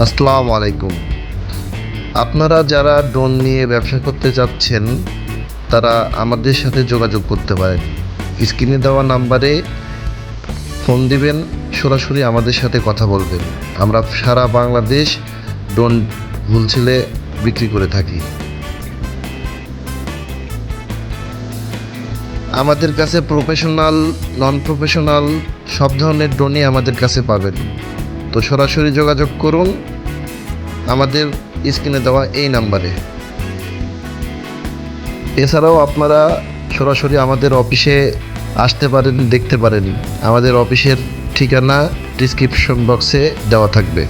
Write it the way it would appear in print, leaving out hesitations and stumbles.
আসসালামু আলাইকুম। আপনারা যারা ড্রোন নিয়ে ব্যবসা করতে চাচ্ছেন তারা আমাদের সাথে যোগাযোগ করতে পারেন। স্ক্রিনে দেওয়া নাম্বারে ফোন দিবেন, সরাসরি আমাদের সাথে কথা বলবেন। আমরা সারা বাংলাদেশ ড্রোন হোলসেলে বিক্রি করে থাকি। আমাদের কাছে প্রফেশনাল, নন প্রফেশনাল সব ধরনের ড্রোনই আমাদের কাছে পাবেন। তো সরাসরি যোগাযোগ করুন আমাদের স্ক্রিনে দেওয়া এই নাম্বারে। এছাড়াও আপনারা সরাসরি আমাদের অফিসে আসতে পারেন, দেখতে পারেন। আমাদের অফিসের ঠিকানা ডিসক্রিপশন বক্সে দেওয়া থাকবে।